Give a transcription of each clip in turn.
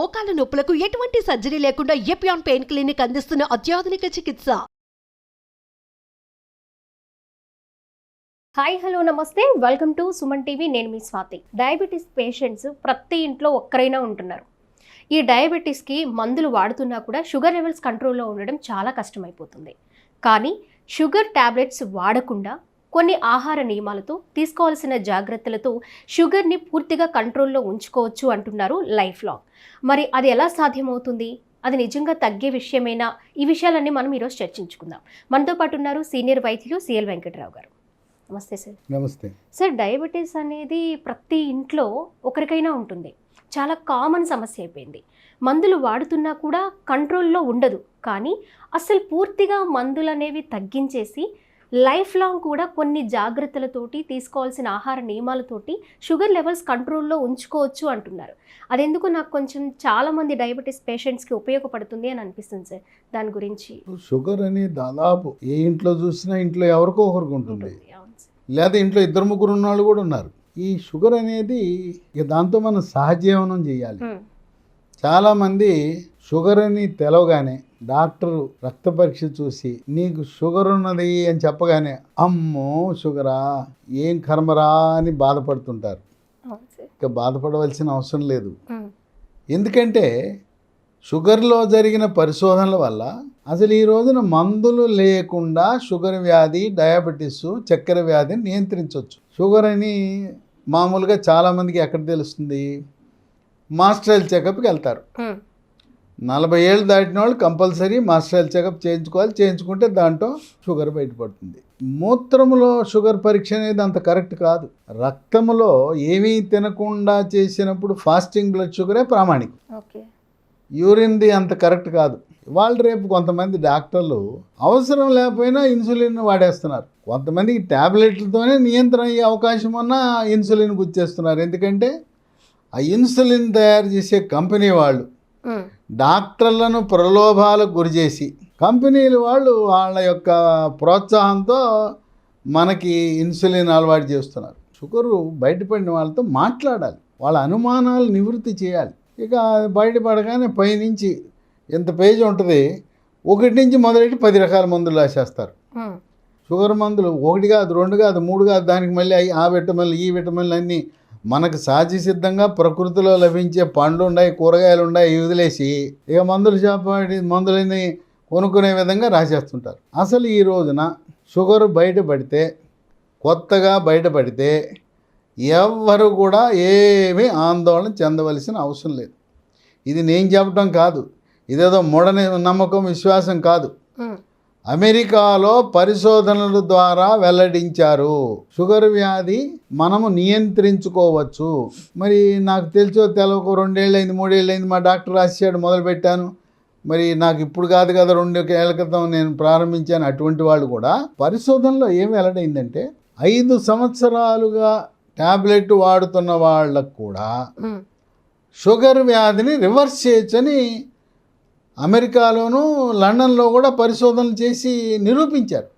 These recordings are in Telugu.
మోకాల నొప్పులకు ఎటువంటి సర్జరీ లేకుండా ఎపియాన్ పెయిన్ క్లినిక్ అందిస్తున్న అత్యాధునిక చికిత్స. హాయ్ హలో నమస్తే, వెల్కమ్ టు సుమన్ టీవీ. నేను మీ స్వాతి. డయాబెటీస్ పేషెంట్స్ ప్రతి ఇంట్లో ఒక్కరైనా ఉంటున్నారు. ఈ డయాబెటీస్కి మందులు వాడుతున్నా కూడా షుగర్ లెవెల్స్ కంట్రోల్లో ఉండడం చాలా కష్టమైపోతుంది. కానీ షుగర్ ట్యాబ్లెట్స్ వాడకుండా కొన్ని ఆహార నియమాలతో, తీసుకోవాల్సిన జాగ్రత్తలతో షుగర్ని పూర్తిగా కంట్రోల్లో ఉంచుకోవచ్చు అంటున్నారు లైఫ్ లాంగ్. మరి అది ఎలా సాధ్యమవుతుంది? అది నిజంగా తగ్గే విషయమేనా? ఈ విషయాలన్నీ మనం ఈరోజు చర్చించుకుందాం. మనతో పాటు ఉన్నారు సీనియర్ వైద్యులు సిఎల్ వెంకటరావు గారు. నమస్తే సార్. నమస్తే సార్, డయాబెటీస్ అనేది ప్రతి ఇంట్లో ఒకరికైనా ఉంటుంది. చాలా కామన్ సమస్య అయిపోయింది. మందులు వాడుతున్నా కూడా కంట్రోల్లో ఉండదు. కానీ అసలు పూర్తిగా మందులు అనేవి తగ్గించేసి లైఫ్ లాంగ్ కూడా కొన్ని జాగ్రత్తలతోటి, తీసుకోవాల్సిన ఆహార నియమాలతోటి షుగర్ లెవెల్స్ కంట్రోల్లో ఉంచుకోవచ్చు అంటున్నారు. అదెందుకు నాకు కొంచెం చాలామంది డయాబెటీస్ పేషెంట్స్కి ఉపయోగపడుతుంది అని అనిపిస్తుంది సార్. దాని గురించి. షుగర్ అని దాదాపు ఏ ఇంట్లో చూసినా ఇంట్లో ఎవరికో ఒకరికి ఉంటుంది, లేదా ఇంట్లో ఇద్దరు ముగ్గురు ఉన్న వాళ్ళు కూడా ఉన్నారు. ఈ షుగర్ అనేది దాంతో మనం సహజీవనం చేయాలి. చాలామంది షుగర్ అని తెలవగానే డాక్టరు రక్త పరీక్ష చూసి నీకు షుగర్ ఉన్నది అని చెప్పగానే అమ్మో షుగరా, ఏం కర్మరా అని బాధపడుతుంటారు. ఇక బాధపడవలసిన అవసరం లేదు. ఎందుకంటే షుగర్లో జరిగిన పరిశోధనల వల్ల అసలు ఈ రోజున మందులు లేకుండా షుగర్ వ్యాధి, డయాబెటీస్, చక్కెర వ్యాధిని నియంత్రించవచ్చు. షుగర్ అని మామూలుగా చాలామందికి ఎక్కడ తెలుస్తుంది? మాస్టర్ హెల్త్ చెకప్కి వెళ్తారు. 40 ఏళ్ళు దాటిన వాళ్ళు కంపల్సరీ మాస్టర్ హెల్త్ చెకప్ చేయించుకోవాలి. చేయించుకుంటే దాంట్లో షుగర్ బయటపడుతుంది. మూత్రములో షుగర్ పరీక్ష అనేది అంత కరెక్ట్ కాదు. రక్తంలో ఏమీ తినకుండా చేసినప్పుడు ఫాస్టింగ్ బ్లడ్ షుగరే ప్రామాణికం. యూరిన్ది అంత కరెక్ట్ కాదు. ఇవాళ రేపు కొంతమంది డాక్టర్లు అవసరం లేకపోయినా ఇన్సులిన్ వాడేస్తున్నారు. కొంతమందికి ట్యాబ్లెట్లతోనే నియంత్రణ అయ్యే అవకాశం ఉన్న ఇన్సులిన్ గుచ్చేస్తున్నారు. ఎందుకంటే ఆ ఇన్సులిన్ తయారు చేసే కంపెనీ వాళ్ళు డాక్టర్లను ప్రలోభాలకు గురి చేసి, కంపెనీలు వాళ్ళు వాళ్ళ యొక్క ప్రోత్సాహంతో మనకి ఇన్సులిన్ అలవాటు చేస్తున్నారు. షుగరు బయటపడిన వాళ్ళతో మాట్లాడాలి, వాళ్ళ అనుమానాలు నివృత్తి చేయాలి. ఇక బయటపడగానే పైనుంచి ఎంత పేజీ ఉంటుంది, 1 నుంచి మొదలెట్టి 10 రకాల మందులు రాసేస్తారు. షుగర్ మందులు 1 కాదు, 2 కాదు, 3 కాదు, దానికి మళ్ళీ ఆ విటమిన్లు ఈ విటమిన్లు అన్నీ మనకు సహజ సిద్ధంగా ప్రకృతిలో లభించే పండ్లు ఉన్నాయి, కూరగాయలు ఉన్నాయి, వదిలేసి ఇక మందుల షాప్ మందులని కొనుక్కునే విధంగా రాసేస్తుంటారు. అసలు ఈ రోజున షుగర్ బయటపడితే, కొత్తగా బయటపడితే ఎవ్వరు కూడా ఏమీ ఆందోళన చెందవలసిన అవసరం లేదు. ఇది నేను చెప్పడం కాదు, ఇదేదో మూఢ నమ్మకం, విశ్వాసం కాదు. అమెరికాలో పరిశోధనల ద్వారా వెల్లడించారు షుగర్ వ్యాధి మనము నియంత్రించుకోవచ్చు. మరి నాకు తెలిసో తెలవక 2 ఏళ్ళైంది, 3 ఏళ్ళైంది, మా డాక్టర్ రాశాడు, మొదలుపెట్టాను. మరి నాకు ఇప్పుడు కాదు కదా, 2 ఏళ్ల క్రితం నేను ప్రారంభించాను. అటువంటి వాళ్ళు కూడా పరిశోధనలో ఏం వెల్లడైందంటే 5 సంవత్సరాలుగా ట్యాబ్లెట్ వాడుతున్న వాళ్ళకు కూడా షుగర్ వ్యాధిని రివర్స్ చేయొచ్చని అమెరికాలోను, లండన్లో కూడా పరిశోధనలు చేసి నిరూపించారు.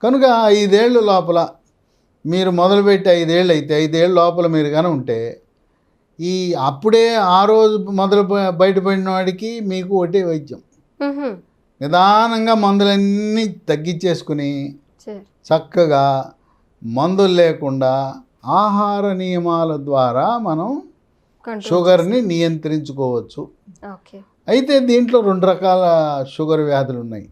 కనుక 5 ఏళ్ళ లోపల మీరు మొదలుపెట్టి 5 ఏళ్ళు అయితే 5 ఏళ్ళ లోపల మీరు కానీ ఉంటే ఈ అప్పుడే ఆ రోజు బయటపడిన వాడికి మీకు ఒకటే వైద్యం. నిదానంగా మందులన్నీ తగ్గించేసుకుని చక్కగా మందులు లేకుండా ఆహార నియమాల ద్వారా మనం షుగర్ని నియంత్రించుకోవచ్చు. అయితే దీంట్లో 2 రకాల షుగర్ వ్యాధులు ఉన్నాయి.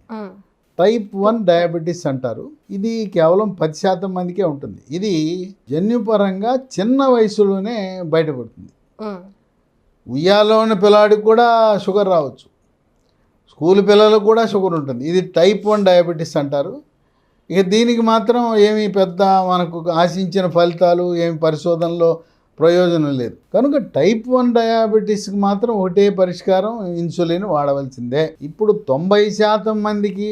టైప్ 1 డయాబెటీస్ అంటారు. ఇది కేవలం 10% మందికే ఉంటుంది. ఇది జన్యుపరంగా చిన్న వయసులోనే బయటపడుతుంది. ఉయ్యాలోని పిల్లాడికి కూడా షుగర్ రావచ్చు, స్కూల్ పిల్లలకు కూడా షుగర్ ఉంటుంది. ఇది టైప్ 1 డయాబెటీస్ అంటారు. ఇక దీనికి మాత్రం ఏమి పెద్ద మనకు ఆశించిన ఫలితాలు ఏమి పరిశోధనలో ప్రయోజనం లేదు. కనుక టైప్ 1 డయాబెటీస్కి మాత్రం ఒకటే పరిష్కారం, ఇన్సులిన్ వాడవలసిందే. ఇప్పుడు 90% మందికి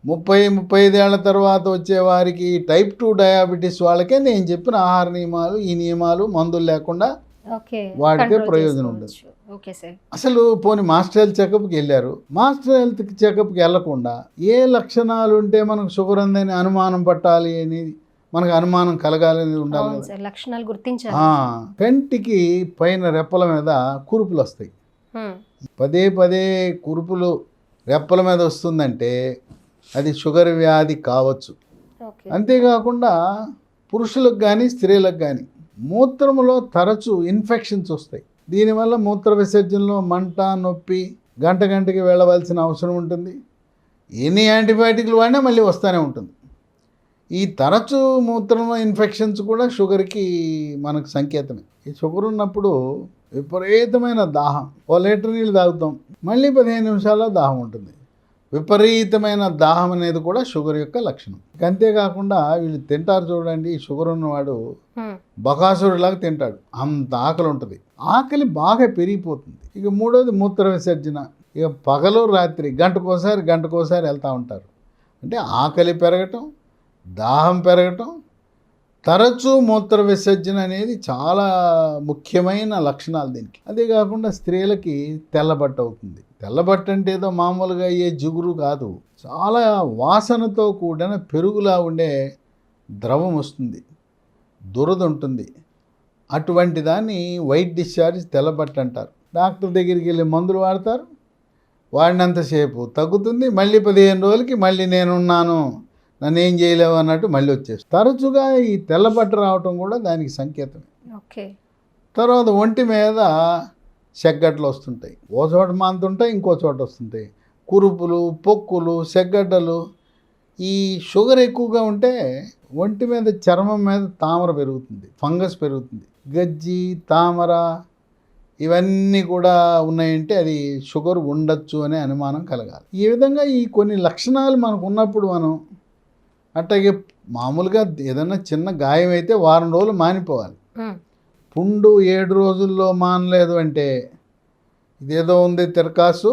30-35 ఏళ్ల తర్వాత వచ్చే వారికి టైప్ 2 డయాబెటీస్ వాళ్ళకే నేను చెప్పిన ఆహార నియమాలు, ఈ నియమాలు మందులు లేకుండా వాడితే ప్రయోజనం ఉండదు. అసలు పోనీ మాస్టర్ హెల్త్ చెకప్కి వెళ్ళారు, మాస్టర్ హెల్త్ చెకప్కి వెళ్లకుండా ఏ లక్షణాలు ఉంటే మనకు షుగర్ ఉందని అనుమానం పట్టాలి అని మనకు అనుమానం కలగాలని ఉండాలి అవును కదా. సార్, లక్షణాలు గుర్తించాలి. కంటికి పైన రెప్పల మీద కురుపులు వస్తాయి. పదే పదే కురుపులు రెప్పల మీద వస్తుందంటే అది షుగర్ వ్యాధి కావచ్చు. ఓకే. అంతేకాకుండా పురుషులకు కానీ స్త్రీలకు కానీ మూత్రములో తరచు ఇన్ఫెక్షన్స్ వస్తాయి. దీనివల్ల మూత్ర విసర్జనలో మంట, నొప్పి, గంటకి వెళ్ళవలసిన అవసరం ఉంటుంది. ఎన్ని యాంటీబయాటిక్లు వాడినా మళ్ళీ వస్తూనే ఉంటుంది. ఈ తరచు మూత్రంలో ఇన్ఫెక్షన్స్ కూడా షుగర్కి మనకు సంకేతమే. ఈ షుగర్ ఉన్నప్పుడు విపరీతమైన దాహం, 1 లీటర్ నీళ్ళు తాగుతాం, మళ్ళీ 15 నిమిషాల్లో దాహం ఉంటుంది. విపరీతమైన దాహం అనేది కూడా షుగర్ యొక్క లక్షణం. అంతేకాకుండా వీళ్ళు తింటారు చూడండి, షుగర్ ఉన్నవాడు బకాసురులాగా తింటాడు, అంత ఆకలి ఉంటుంది, ఆకలి బాగా పెరిగిపోతుంది. ఇక మూడోది మూత్ర విసర్జన. ఇక పగలు రాత్రి గంటకోసారి వెళ్తూ ఉంటారు. అంటే ఆకలి పెరగటం, దాహం పెరగటం, తరచూ మూత్ర విసర్జన అనేది చాలా ముఖ్యమైన లక్షణాలు దీనికి. అదే కాకుండా స్త్రీలకి తెల్లబట్ట అవుతుంది. తెల్లబట్ట అంటే ఏదో మామూలుగా అయ్యే జిగురు కాదు, చాలా వాసనతో కూడిన పెరుగులా ఉండే ద్రవం వస్తుంది, దురద ఉంటుంది. అటువంటి దాన్ని వైట్ డిశ్చార్జ్, తెల్లబట్ట అంటారు. డాక్టర్ దగ్గరికి వెళ్ళి మందులు వాడతారు, వాడినంతసేపు తగ్గుతుంది, మళ్ళీ 15 రోజులకి మళ్ళీ నేనున్నాను, నన్ను ఏం చేయలేవు అన్నట్టు మళ్ళీ వచ్చేస్తుంది. తరచుగా ఈ తెల్లబట్ట రావటం కూడా దానికి సంకేతమే. ఓకే. తర్వాత ఒంటి మీద సెగ్గడ్డలు వస్తుంటాయి, ఓ చోట మాంతుంటాయి, ఇంకో చోట వస్తుంటాయి, కురుపులు, పొక్కులు, సెగ్గడ్డలు. ఈ షుగర్ ఎక్కువగా ఉంటే ఒంటి మీద, చర్మం మీద తామర పెరుగుతుంది, ఫంగస్ పెరుగుతుంది. గజ్జి, తామర ఇవన్నీ కూడా ఉన్నాయంటే అది షుగర్ ఉండొచ్చు అనే అనుమానం కలగాలి. ఈ విధంగా ఈ కొన్ని లక్షణాలు మనకు ఉన్నప్పుడు మనం అట్లాగే మామూలుగా ఏదైనా చిన్న గాయం అయితే వారం రోజులు మానిపోవాలి. పుండు 7 రోజుల్లో మానలేదు అంటే ఇదేదో ఉంది తిరకాసు,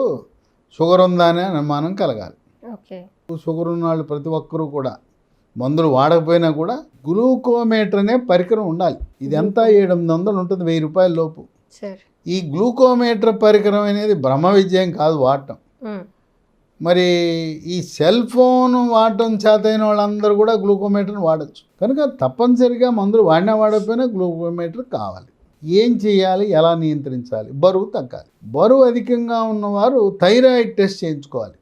షుగర్ ఉందా అనే అనుమానం కలగాలి. ఓకే. షుగర్ ఉన్న వాళ్ళు ప్రతి ఒక్కరూ కూడా మందులు వాడకపోయినా కూడా గ్లూకోమీటర్ అనే పరికరం ఉండాలి. ఇది ఎంత 700 ఉంటుంది, 1000 రూపాయల లోపు. ఈ గ్లూకోమీటర్ పరికరం అనేది బ్రహ్మ విజయం కాదు వాడటం. మరి ఈ సెల్ ఫోన్ వాడటం చేతైన వాళ్ళందరూ కూడా గ్లూకోమీటర్ని వాడచ్చు. కనుక తప్పనిసరిగా మందులు వాడకపోయినా గ్లూకోమీటర్ కావాలి. ఏం చేయాలి, ఎలా నియంత్రించాలి? బరువు తగ్గాలి. బరువు అధికంగా ఉన్నవారు థైరాయిడ్ టెస్ట్ చేయించుకోవాలి.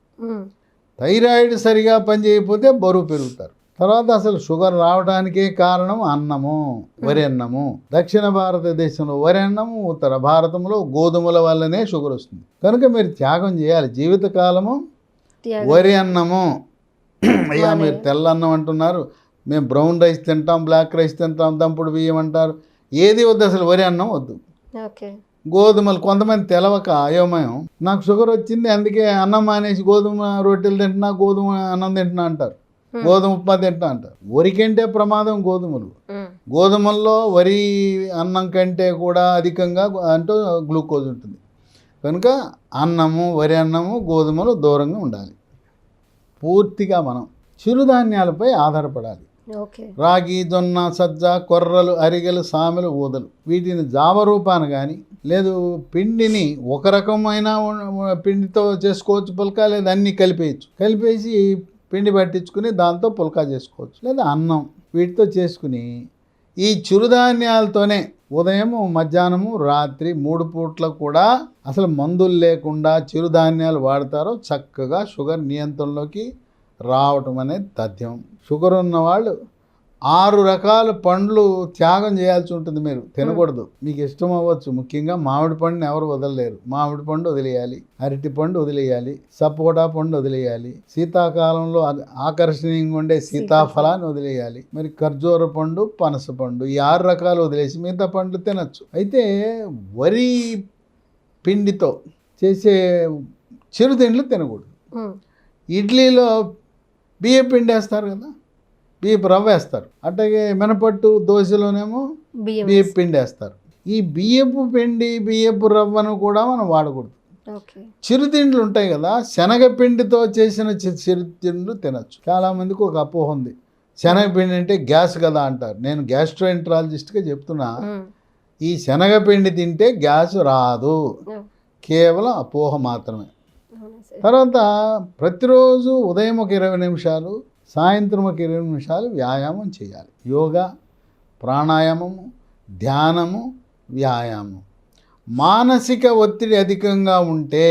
థైరాయిడ్ సరిగా పనిచేయకపోతే బరువు పెరుగుతారు. తర్వాత అసలు షుగర్ రావడానికే కారణం అన్నము, వరి అన్నము. దక్షిణ భారతదేశంలో వరి అన్నము, ఉత్తర భారతంలో గోధుమల వల్లనే షుగర్ వస్తుంది. కనుక మీరు త్యాగం చేయాలి జీవితకాలము. వరి అన్నము, అయ్యా మీరు తెల్ల అన్నం అంటున్నారు, మేము బ్రౌన్ రైస్ తింటాం, బ్లాక్ రైస్ తింటాం, దంపుడు బియ్యం అంటారు, ఏది వద్దు, అసలు వరి అన్నం వద్దు. గోధుమలు కొంతమంది తెలవక అయోమయం, నాకు షుగర్ వచ్చింది అందుకే అన్నం మానేసి గోధుమ రొట్టెలు తింటున్నా, గోధుమ అన్నం తింటున్నా అంటారు, గోధుమ ఉప్మా తింటున్నా అంటారు. వరి కంటే ప్రమాదం గోధుమలు. గోధుమల్లో వరి అన్నం కంటే కూడా అధికంగా అంటూ గ్లూకోజ్ ఉంటుంది. కనుక అన్నము, వరి అన్నము, గోధుమలు దూరంగా ఉండాలి. పూర్తిగా మనం చిరుధాన్యాలపై ఆధారపడాలి. రాగి, జొన్న, సజ్జ, కొర్రలు, అరిగెలు, సామెలు, ఊదలు, వీటిని జావ రూపాన కానీ లేదు పిండిని ఒక రకమైన పిండితో చేసుకోవచ్చు పుల్కా, లేదా అన్నీ కలిపేసి పిండి పట్టించుకుని దాంతో పుల్కా చేసుకోవచ్చు, లేదా అన్నం, వీటితో చేసుకుని ఈ చిరుధాన్యాలతోనే ఉదయము, మధ్యాహ్నము, రాత్రి 3 పూట్ల కూడా అసలు మందులు లేకుండా చిరుధాన్యాలు వాడతారో చక్కగా షుగర్ నియంత్రణలోకి రావటం అనేది తథ్యం. షుగర్ ఉన్నవాళ్ళు 6 రకాల పండ్లు త్యాగం చేయాల్సి ఉంటుంది. మీరు తినకూడదు, మీకు ఇష్టం అవ్వచ్చు. ముఖ్యంగా మామిడి పండుని ఎవరు వదలలేరు. మామిడి పండు వదిలేయాలి, అరటి పండు వదిలేయాలి, సపోటా పండు వదిలేయాలి, శీతాకాలంలో ఆకర్షణీయంగా ఉండే సీతాఫలాన్ని వదిలేయాలి, మరి ఖర్జూర పండు, పనస పండు, ఈ 6 రకాలు వదిలేసి మిగతా పండ్లు తినచ్చు. అయితే వరి పిండితో చేసే చిరుతిండ్లు తినకూడదు. ఇడ్లీలో బియ్య పిండి వేస్తారు కదా, బియ్యపు రవ్వ వేస్తారు. అట్లాగే మినపట్టు, దోశలోనేమో బియ్యపు పిండి వేస్తారు. ఈ బియ్యపు పిండి, బియ్యపు రవ్వను కూడా మనం వాడకూడదు. చిరుతిండ్లు ఉంటాయి కదా, శనగపిండితో చేసిన చిరుతిండ్లు తినచ్చు. చాలామందికి ఒక అపోహ ఉంది, శనగపిండి అంటే గ్యాస్ కదా అంటారు. నేను గ్యాస్ట్రోఎంట్రాలజిస్ట్గా చెప్తున్నా, ఈ శనగపిండి తింటే గ్యాస్ రాదు, కేవలం అపోహ మాత్రమే. తర్వాత ప్రతిరోజు ఉదయం ఒక 20 నిమిషాలు, సాయంత్రం ఒక 20 నిమిషాలు వ్యాయామం చేయాలి. యోగా, ప్రాణాయామము, ధ్యానము, వ్యాయామం. మానసిక ఒత్తిడి అధికంగా ఉంటే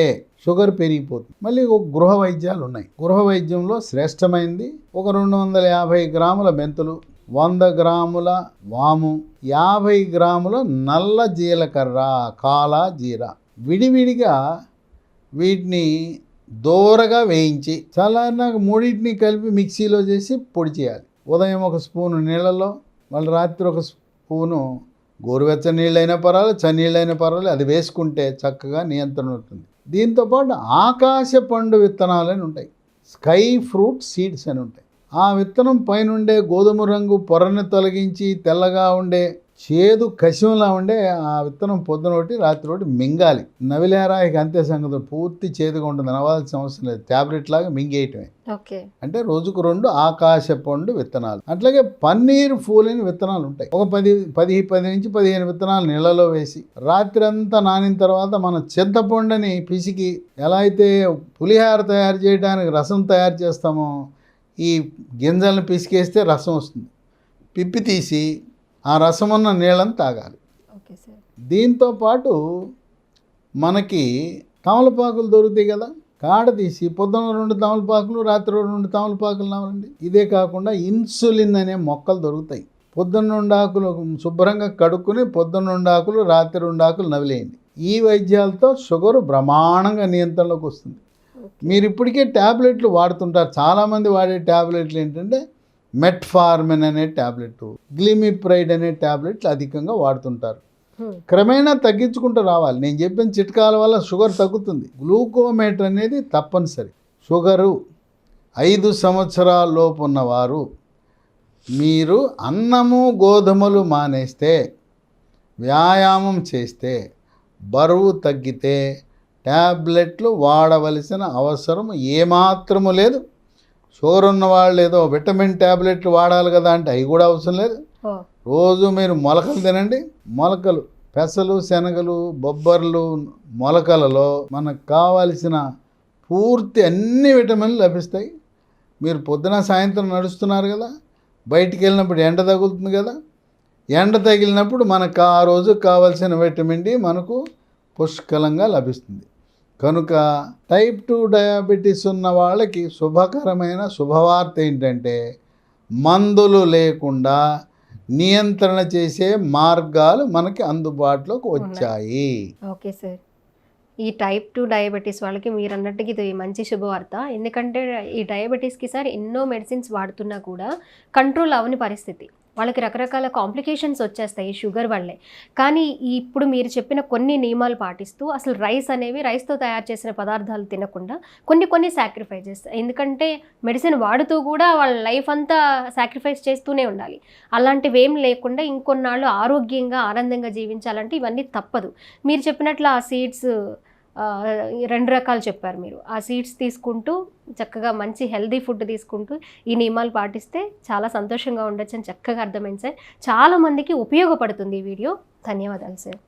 షుగర్ పెరిగిపోతుంది. మళ్ళీ ఒక గృహ వైద్యాలు ఉన్నాయి. గృహ వైద్యంలో శ్రేష్టమైంది ఒక 250 గ్రాముల మెంతులు, 100 గ్రాముల వాము, 50 గ్రాముల నల్ల జీలకర్ర, కాలా జీరా విడివిడిగా వీటిని దోరగా వేయించి చల్లారినాక మూడింటిని కలిపి మిక్సీలో చేసి పొడి చేయాలి. ఉదయం ఒక స్పూను నీళ్ళలో, మళ్ళీ రాత్రి ఒక స్పూను గోరువెచ్చని నీళ్ళైనా పర్వాలేదు, చన్నీళ్ళైనా పర్వాలేదు, అది వేసుకుంటే చక్కగా నియంత్రణ ఉంటుంది. దీంతోపాటు ఆకాశ పండు విత్తనాలు అని ఉంటాయి, స్కై ఫ్రూట్ సీడ్స్ అని ఉంటాయి. ఆ విత్తనం పైనుండే గోధుమ రంగు పొరను తొలగించి తెల్లగా ఉండే చేదు కషంలా ఉండే ఆ విత్తనం పొద్దున ఒకటి రాత్రి ఒకటి మింగాలి. నవిలేరా ఇక అంతే సంగతి, పూర్తి చేదుగా ఉంటుంది, నవ్వాల్సిన అవసరం లేదు, ట్యాబ్లెట్ లాగా మింగేయటమే. అంటే రోజుకు 2 ఆకాశ పండు విత్తనాలు. అట్లాగే పన్నీరు పూలని విత్తనాలు ఉంటాయి. ఒక 10 నుంచి 15 విత్తనాలు నీళ్ళలో వేసి రాత్రి అంతా నానిన తర్వాత మన చింతపండుని పిసికి ఎలా అయితే పులిహార తయారు చేయడానికి రసం తయారు చేస్తామో ఈ గింజలను పిసికేస్తే రసం వస్తుంది. పిప్పి తీసి ఆ రసం ఉన్న నీళ్ళని తాగాలి. దీంతో పాటు మనకి తమలపాకులు దొరుకుతాయి కదా, కాడ తీసి పొద్దున్న 2 తమలపాకులు, రాత్రి 2 తమలపాకులు నవలండి. ఇదే కాకుండా ఇన్సులిన్ అనే మొక్కలు దొరుకుతాయి. పొద్దున్న 2 ఆకులు శుభ్రంగా కడుక్కుని పొద్దున్న 2 ఆకులు, రాత్రి 2 ఆకులు నవిలేయండి. ఈ వైద్యాలతో షుగర్ బ్రహ్మాండంగా నియంత్రణలోకి వస్తుంది. మీరు ఇప్పటికే ట్యాబ్లెట్లు వాడుతుంటారు. చాలామంది వాడే ట్యాబ్లెట్లు ఏంటంటే మెట్ఫార్మిన్ అనే ట్యాబ్లెట్, గ్లిమిప్రైడ్ అనే ట్యాబ్లెట్లు అధికంగా వాడుతుంటారు. క్రమేణా తగ్గించుకుంటూ రావాలి. నేను చెప్పిన చిట్కాల వల్ల షుగర్ తగ్గుతుంది. గ్లూకోమీటర్ అనేది తప్పనిసరి. షుగరు 5 సంవత్సరాల లోపు ఉన్నవారు మీరు అన్నము గోధుమలు మానేస్తే, వ్యాయామం చేస్తే, బరువు తగ్గితే ట్యాబ్లెట్లు వాడవలసిన అవసరం ఏమాత్రము లేదు. షుగర్ ఉన్నవాళ్ళు ఏదో విటమిన్ ట్యాబ్లెట్లు వాడాలి కదా అంటే అవి కూడా అవసరం లేదు. రోజు మీరు మొలకలు తినండి. మొలకలు, పెసలు, శనగలు, బొబ్బర్లు, మొలకలలో మనకు కావాల్సిన పూర్తి అన్ని విటమిన్లు లభిస్తాయి. మీరు పొద్దున సాయంత్రం నడుస్తున్నారు కదా, బయటికి వెళ్ళినప్పుడు ఎండ తగులుతుంది కదా, ఎండ తగిలినప్పుడు మనకు ఆ రోజు కావాల్సిన విటమిన్ డి మనకు పుష్కలంగా లభిస్తుంది. కనుక టైప్ 2 డయాబెటీస్ ఉన్న వాళ్ళకి శుభకరమైన శుభవార్త ఏంటంటే మందులు లేకుండా నియంత్రణ చేసే మార్గాలు మనకి అందుబాటులోకి వచ్చాయి. ఓకే సార్, ఈ టైప్ 2 డయాబెటీస్ వాళ్ళకి మీరు అన్నట్టుగా ఇది మంచి శుభవార్త. ఎందుకంటే ఈ డయాబెటీస్కి సార్ ఎన్నో మెడిసిన్స్ వాడుతున్నా కూడా కంట్రోల్ అవ్వని పరిస్థితి. వాళ్ళకి రకరకాల కాంప్లికేషన్స్ వచ్చేస్తాయి షుగర్ వల్లే. కానీ ఇప్పుడు మీరు చెప్పిన కొన్ని నియమాలు పాటిస్తూ అసలు రైస్తో తయారు చేసిన పదార్థాలు తినకుండా కొన్ని సాక్రిఫైస్ చేస్తారు. ఎందుకంటే మెడిసిన్ వాడుతూ కూడా వాళ్ళ లైఫ్ అంతా సాక్రిఫైస్ చేస్తూనే ఉండాలి. అలాంటివి ఏం లేకుండా ఇంకొన్నాళ్ళు ఆరోగ్యంగా ఆనందంగా జీవించాలంటే ఇవన్నీ తప్పదు. మీరు చెప్పినట్లు ఆ సీడ్స్ 2 రకాలు చెప్పారు మీరు. ఆ సీడ్స్ తీసుకుంటూ చక్కగా మంచి హెల్దీ ఫుడ్ తీసుకుంటూ ఈ నియమాలు పాటిస్తే చాలా సంతోషంగా ఉండొచ్చు అని చక్కగా అర్థమైంది సార్. చాలామందికి ఉపయోగపడుతుంది ఈ వీడియో. ధన్యవాదాలు సార్.